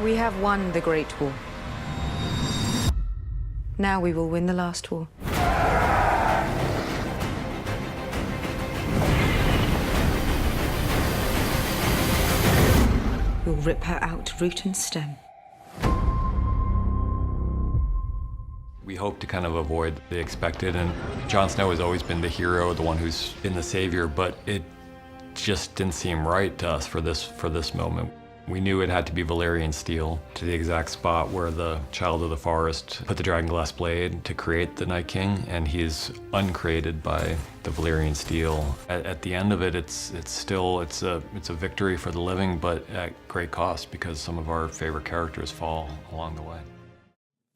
We have won the Great War. Now we will win the last war. We'll rip her out root and stem. We hope to kind of avoid the expected, and Jon Snow has always been the hero, the one who's been the savior, but it just didn't seem right to us for this moment. We knew it had to be Valyrian steel to the exact spot where the Child of the Forest put the Dragonglass blade to create the Night King, and he's uncreated by the Valyrian steel. At the end of it, it's a victory for the living, but at great cost because some of our favorite characters fall along the way.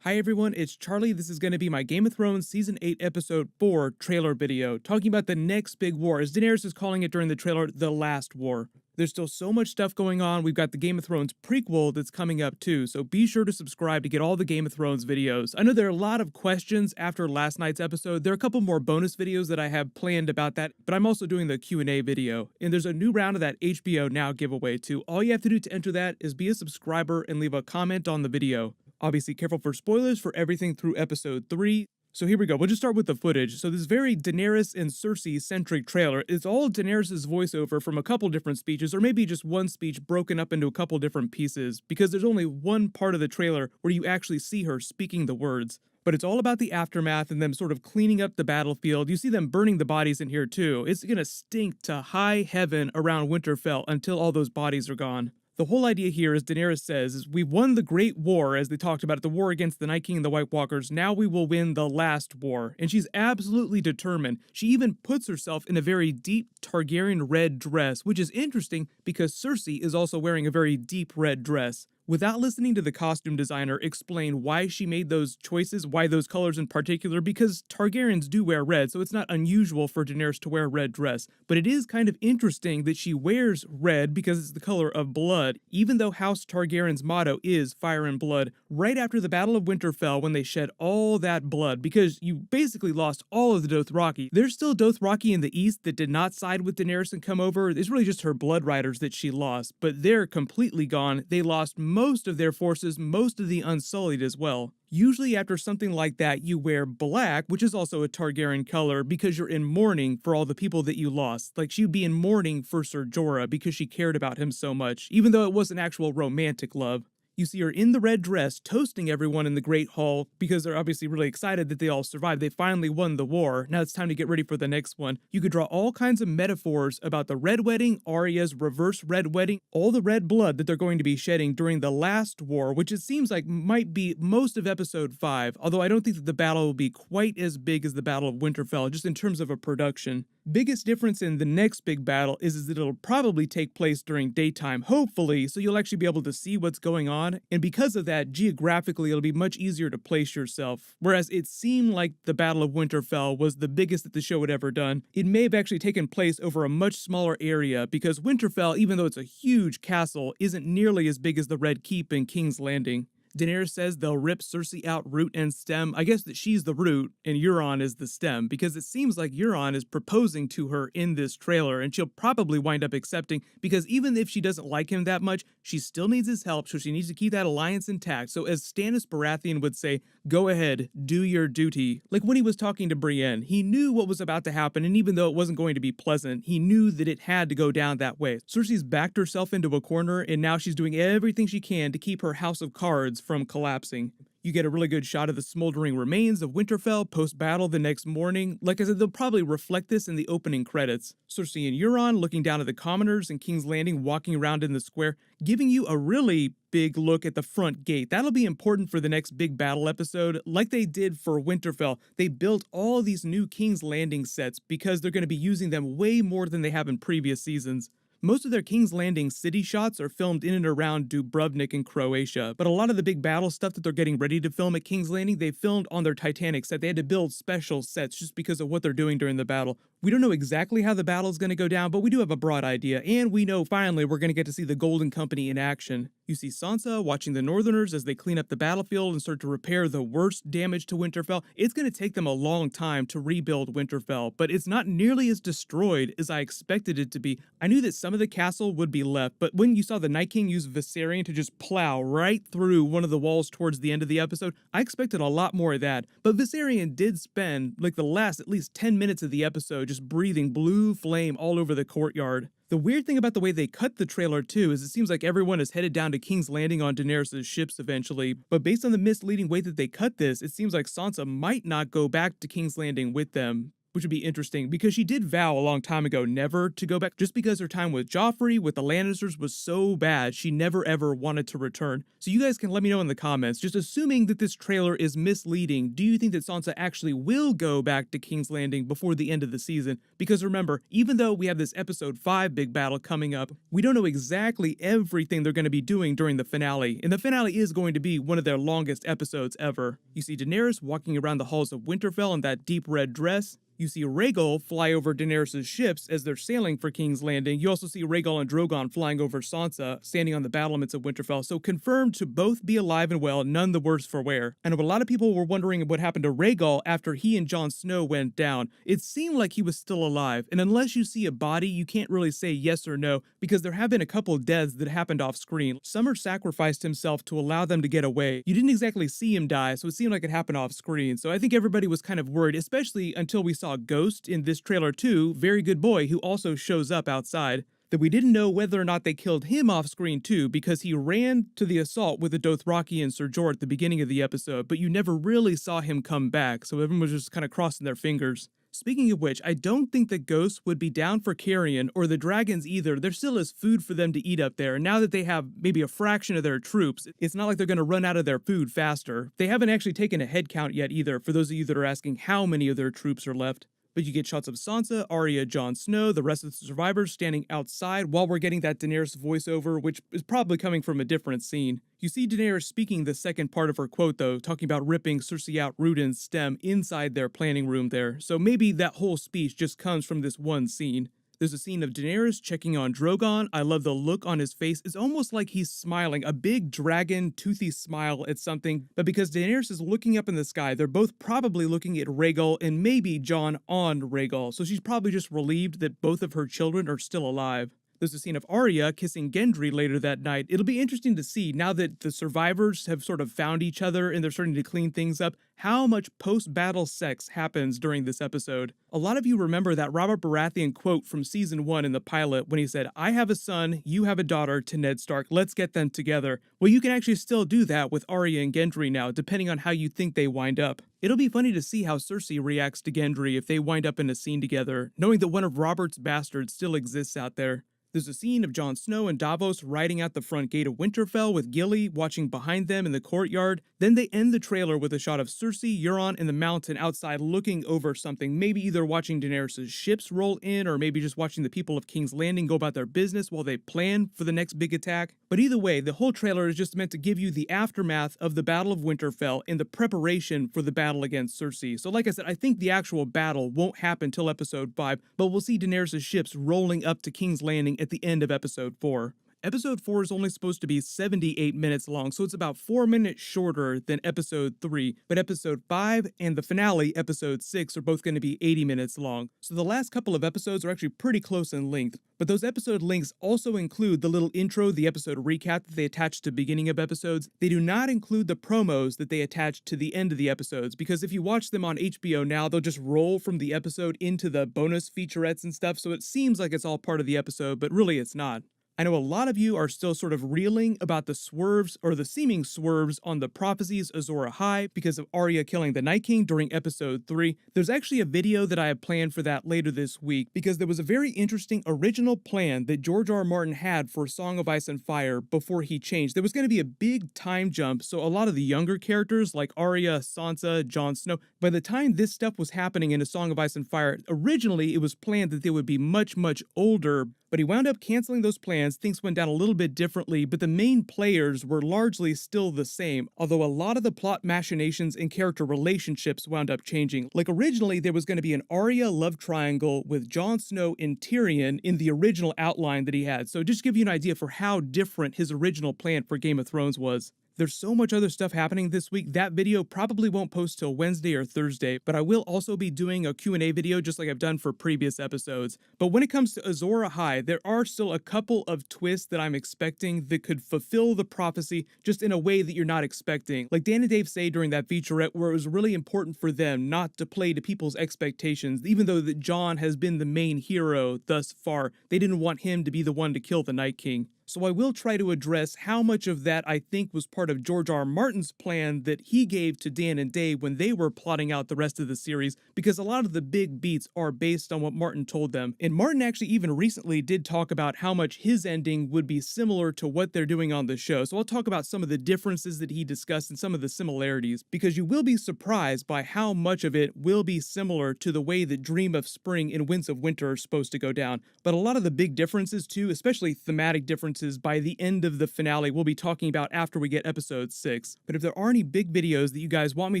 Hi everyone, it's Charlie. This is going to be my Game of Thrones Season 8 Episode 4 trailer video, talking about the next big war, as Daenerys is calling it during the trailer, the last war. There's still so much stuff going on. We've got the Game of Thrones prequel that's coming up too, so be sure to subscribe to get all the Game of Thrones videos. I know there are a lot of questions after last night's episode. There are a couple more bonus videos that I have planned about that, but I'm also doing the Q&A video. And there's a new round of that HBO Now giveaway too. All you have to do to enter that is be a subscriber and leave a comment on the video. Obviously, careful for spoilers for everything through episode 3. So here we go. We'll just start with the footage. So this very Daenerys and Cersei-centric trailer is all Daenerys' voiceover from a couple different speeches, or maybe just one speech broken up into a couple different pieces, because there's only one part of the trailer where you actually see her speaking the words. But it's all about the aftermath and them sort of cleaning up the battlefield. You see them burning the bodies in here too. It's gonna stink to high heaven around Winterfell until all those bodies are gone. The whole idea here, as Daenerys says, is we've won the Great War, as they talked about it, the war against the Night King and the White Walkers. Now we will win the last war. And she's absolutely determined. She even puts herself in a very deep Targaryen red dress, which is interesting because Cersei is also wearing a very deep red dress. Without listening to the costume designer explain why she made those choices, why those colors in particular, because Targaryens do wear red, so it's not unusual for Daenerys to wear a red dress. But it is kind of interesting that she wears red because it's the color of blood, even though House Targaryen's motto is fire and blood, right after the Battle of Winterfell when they shed all that blood, because you basically lost all of the Dothraki. There's still Dothraki in the east that did not side with Daenerys and come over. It's really just her blood riders that she lost, but they're completely gone. They lost most of their forces, most of the Unsullied as well. Usually after something like that, you wear black, which is also a Targaryen color, because you're in mourning for all the people that you lost. Like, she'd be in mourning for Ser Jorah because she cared about him so much, even though it wasn't actual romantic love. You see her in the red dress toasting everyone in the Great Hall because they're obviously really excited that they all survived. They finally won the war. Now it's time to get ready for the next one. You could draw all kinds of metaphors about the Red Wedding, Arya's reverse Red Wedding, all the red blood that they're going to be shedding during the last war, which it seems like might be most of episode 5, although I don't think that the battle will be quite as big as the Battle of Winterfell, just in terms of a production. Biggest difference in the next big battle is that it'll probably take place during daytime, hopefully, so you'll actually be able to see what's going on, and because of that, geographically it'll be much easier to place yourself. Whereas it seemed like the Battle of Winterfell was the biggest that the show had ever done, it may have actually taken place over a much smaller area, because Winterfell, even though it's a huge castle, isn't nearly as big as the Red Keep and King's Landing. Daenerys says they'll rip Cersei out root and stem. I guess that she's the root and Euron is the stem, because it seems like Euron is proposing to her in this trailer, and she'll probably wind up accepting, because even if she doesn't like him that much, she still needs his help, so she needs to keep that alliance intact. So as Stannis Baratheon would say, go ahead, do your duty. Like when he was talking to Brienne, he knew what was about to happen, and even though it wasn't going to be pleasant, he knew that it had to go down that way. Cersei's backed herself into a corner, and now she's doing everything she can to keep her house of cards from collapsing. You get a really good shot of the smoldering remains of Winterfell post-battle the next morning. Like I said, they'll probably reflect this in the opening credits. Cersei and Euron looking down at the commoners in King's Landing, walking around in the square, giving you a really big look at the front gate. That'll be important for the next big battle episode. Like they did for Winterfell, they built all these new King's Landing sets because they're going to be using them way more than they have in previous seasons. Most of their King's Landing city shots are filmed in and around Dubrovnik in Croatia, but a lot of the big battle stuff that they're getting ready to film at King's Landing, they filmed on their Titanic set. They had to build special sets just because of what they're doing during the battle. We don't know exactly how the battle is going to go down, but we do have a broad idea, and we know finally we're going to get to see the Golden Company in action. You see Sansa watching the Northerners as they clean up the battlefield and start to repair the worst damage to Winterfell. It's going to take them a long time to rebuild Winterfell, but it's not nearly as destroyed as I expected it to be. I knew that some of the castle would be left, but when you saw the Night King use Viserion to just plow right through one of the walls towards the end of the episode, I expected a lot more of that. But Viserion did spend like the last at least 10 minutes of the episode just breathing blue flame all over the courtyard. The weird thing about the way they cut the trailer too is it seems like everyone is headed down to King's Landing on Daenerys' ships eventually, but based on the misleading way that they cut this, it seems like Sansa might not go back to King's Landing with them, which would be interesting because she did vow a long time ago never to go back just because her time with Joffrey, with the Lannisters was so bad, she never ever wanted to return. So you guys can let me know in the comments, just assuming that this trailer is misleading, do you think that Sansa actually will go back to King's Landing before the end of the season? Because remember, even though we have this episode 5 big battle coming up, we don't know exactly everything they're going to be doing during the finale, and the finale is going to be one of their longest episodes ever. You see Daenerys walking around the halls of Winterfell in that deep red dress. You see Rhaegal fly over Daenerys' ships as they're sailing for King's Landing. You also see Rhaegal and Drogon flying over Sansa, standing on the battlements of Winterfell, so confirmed to both be alive and well, none the worse for wear. I know a lot of people were wondering what happened to Rhaegal after he and Jon Snow went down. It seemed like he was still alive, and unless you see a body, you can't really say yes or no, because there have been a couple deaths that happened off screen. Summer sacrificed himself to allow them to get away. You didn't exactly see him die, so it seemed like it happened off screen, so I think everybody was kind of worried, especially until we saw Ghost in this trailer too, very good boy, who also shows up outside. That we didn't know whether or not they killed him off screen too, because he ran to the assault with the Dothraki and Ser Jorah at the beginning of the episode, but you never really saw him come back, so everyone was just kind of crossing their fingers. Speaking of which, I don't think the Ghosts would be down for carrion or the dragons either. There still is food for them to eat up there, and now that they have maybe a fraction of their troops, it's not like they're going to run out of their food faster. They haven't actually taken a head count yet either, for those of you that are asking how many of their troops are left. But you get shots of Sansa, Arya, Jon Snow, the rest of the survivors standing outside while we're getting that Daenerys voiceover, which is probably coming from a different scene. You see Daenerys speaking the second part of her quote though, talking about ripping Cersei out root and stem inside their planning room there, so maybe that whole speech just comes from this one scene. There's a scene of Daenerys checking on Drogon. I love the look on his face. It's almost like he's smiling, a big dragon, toothy smile at something. But because Daenerys is looking up in the sky, they're both probably looking at Rhaegal and maybe Jon on Rhaegal. So she's probably just relieved that both of her children are still alive. There's a scene of Arya kissing Gendry later that night. It'll be interesting to see, now that the survivors have sort of found each other and they're starting to clean things up, how much post-battle sex happens during this episode. A lot of you remember that Robert Baratheon quote from season 1 in the pilot when he said, "I have a son, you have a daughter," to Ned Stark, let's get them together. Well, you can actually still do that with Arya and Gendry now, depending on how you think they wind up. It'll be funny to see how Cersei reacts to Gendry if they wind up in a scene together, knowing that one of Robert's bastards still exists out there. There's a scene of Jon Snow and Davos riding out the front gate of Winterfell with Gilly watching behind them in the courtyard. Then they end the trailer with a shot of Cersei, Euron, and the Mountain outside looking over something, maybe either watching Daenerys' ships roll in or maybe just watching the people of King's Landing go about their business while they plan for the next big attack. But either way, the whole trailer is just meant to give you the aftermath of the Battle of Winterfell and the preparation for the battle against Cersei. So like I said, I think the actual battle won't happen till episode 5, but we'll see Daenerys' ships rolling up to King's Landing at the end of episode 4. Episode 4 is only supposed to be 78 minutes long, so it's about 4 minutes shorter than episode 3, but episode 5 and the finale, episode 6, are both going to be 80 minutes long. So the last couple of episodes are actually pretty close in length, but those episode links also include the little intro, the episode recap that they attach to the beginning of episodes. They do not include the promos that they attach to the end of the episodes, because if you watch them on HBO now, they'll just roll from the episode into the bonus featurettes and stuff, so it seems like it's all part of the episode, but really it's not. I know a lot of you are still sort of reeling about the swerves, or the seeming swerves, on the prophecies Azor Ahai because of Arya killing the Night King during episode 3. There's actually a video that I have planned for that later this week, because there was a very interesting original plan that George R. R. Martin had for Song of Ice and Fire before he changed. There was going to be a big time jump, so a lot of the younger characters like Arya, Sansa, Jon Snow, by the time this stuff was happening in A Song of Ice and Fire, originally it was planned that they would be much, much older. But he wound up canceling those plans, things went down a little bit differently, but the main players were largely still the same, although a lot of the plot machinations and character relationships wound up changing. Like originally there was going to be an Arya love triangle with Jon Snow and Tyrion in the original outline that he had, so just to give you an idea for how different his original plan for Game of Thrones was. There's so much other stuff happening this week, that video probably won't post till Wednesday or Thursday, but I will also be doing a Q&A video just like I've done for previous episodes. But when it comes to Azor Ahai, there are still a couple of twists that I'm expecting that could fulfill the prophecy just in a way that you're not expecting. Like Dan and Dave say during that featurette where it was really important for them not to play to people's expectations, even though that Jon has been the main hero thus far, they didn't want him to be the one to kill the Night King. So I will try to address how much of that I think was part of George R. Martin's plan that he gave to Dan and Dave when they were plotting out the rest of the series, because a lot of the big beats are based on what Martin told them. And Martin actually even recently did talk about how much his ending would be similar to what they're doing on the show. So I'll talk about some of the differences that he discussed and some of the similarities, because you will be surprised by how much of it will be similar to the way that Dream of Spring and Winds of Winter are supposed to go down. But a lot of the big differences too, especially thematic differences, by the end of the finale we'll be talking about after we get episode 6. But if there are any big videos that you guys want me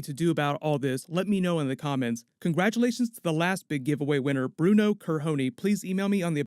to do about all this, let me know in the comments. Congratulations to the last big giveaway winner, Bruno Kerhoni. Please email me on the